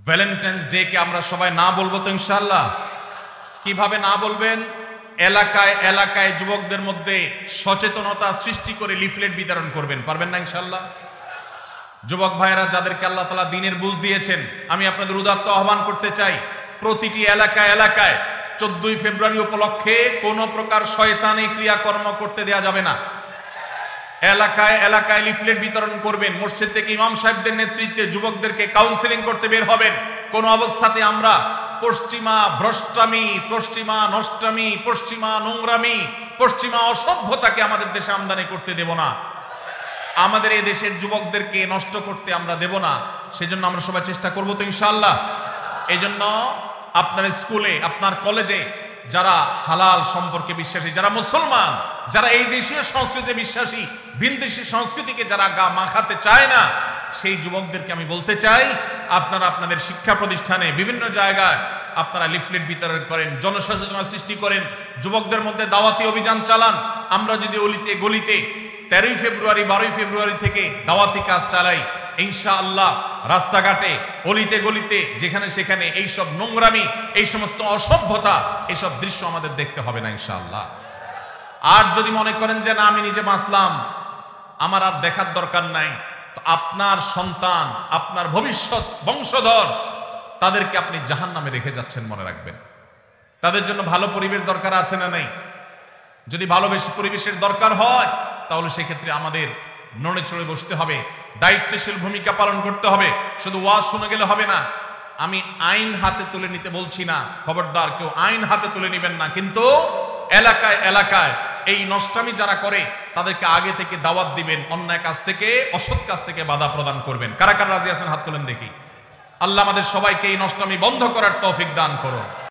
Valentine's day কে আমরা সবাই না বলবো তো ইনশাআল্লাহ? কিভাবে না বলবেন? এলাকায় এলাকায় যুবকদের মধ্যে সচেতনতা সৃষ্টি করে লিফলেট বিতরণ করবেন। পারবেন না ইনশাআল্লাহ? যুবক ভাইয়েরা যাদেরকে আল্লাহ তাআলা দ্বীনের বুঝ দিয়েছেন, আমি আপনাদের উদাত্ত আহ্বান করতে চাই, প্রতিটি এলাকায় এলাকায় 14ই ফেব্রুয়ারি উপলক্ষে কোনো প্রকার শয়তানি ক্রিয়াকর্ম করতে দেয়া যাবে না। এলাকায় এলাকায় লিফলেট বিতরণ করবেন। মসজিদ থেকে ইমাম সাহেবদের নেতৃত্বে যুবকদেরকে কাউন্সিলিং করতে বের হবেন। কোন অবস্থাতে আমরা পশ্চিমা ভ্রষ্টামি, পশ্চিমা নষ্টামি, পশ্চিমা নোংরামি, পশ্চিমা অসভ্যতাকে আমাদের দেশে আমদানি করতে দেব না। আমাদের এই দেশের যুবকদেরকে নষ্ট করতে আমরা দেব না। সেজন্য আমরা সবাই চেষ্টা করব তো ইনশাআল্লাহ। এই জন্য আপনার স্কুলে, আপনার কলেজে যারা হালাল সম্পর্কে বিশ্বাসী, যারা মুসলমান, যারা এই দেশীয় সংস্কৃতিতে বিশ্বাসী, ভিনদেশী সংস্কৃতিকে যারা গা মাখাতে চায় না, সেই যুবকদেরকে আমি বলতে চাই, আপনারা আপনাদের শিক্ষা প্রতিষ্ঠানে বিভিন্ন জায়গায় আপনারা লিফলেট বিতরণ করেন, জনসচেতনতা সৃষ্টি করেন, যুবকদের মধ্যে দাওয়াতি অভিযান চালান। আমরা যদি অলিতে গলিতে 13ই ফেব্রুয়ারি 12ই ফেব্রুয়ারি থেকে দাওয়াতি কাজ চালাই, ইনশাআল্লাহ রাস্তাঘাটে অলিতে গলিতে যেখানে সেখানে এইসব নোংরামি, এই সমস্ত অসভ্যতা, এইসব দৃশ্য আমাদের দেখতে হবে না ইনশাআল্লাহ। আর যদি মনে করেন যে না আমি নিজে বাঁচলাম, আমার আর দেখার দরকার নাই, তো আপনার সন্তান, আপনার ভবিষ্যৎ বংশধর, তাদেরকে আপনি জাহান্নামে রেখে যাচ্ছেন, মনে রাখবেন। তাদের জন্য ভালো পরিবেশ দরকার আছে না নেই? যদি ভালোবেসে পরিবেশের দরকার হয়, তাহলে সেক্ষেত্রে আমাদের নড়ে চড়ে বসতে হবে, দায়িত্বশীল ভূমিকা পালন করতে হবে। শুধু ওয়াজ শুনে গেলে হবে না। আমি আইন হাতে তুলে নিতে বলছি না, খবরদার কেউ আইন হাতে তুলে নেবেন না, কিন্তু এলাকায় এলাকায় এই নষ্টামি যারা করে তাদেরকে আগে থেকে দাওয়াত দিবেন, অন্যায় কাজ থেকে, অসৎ কাজ থেকে বাধা প্রদান করবেন। কারা কারা রাজি আছেন হাত তোলেন দেখি। আল্লাহ আমাদের সবাইকে এই নষ্টামি বন্ধ করার তৌফিক দান করুন।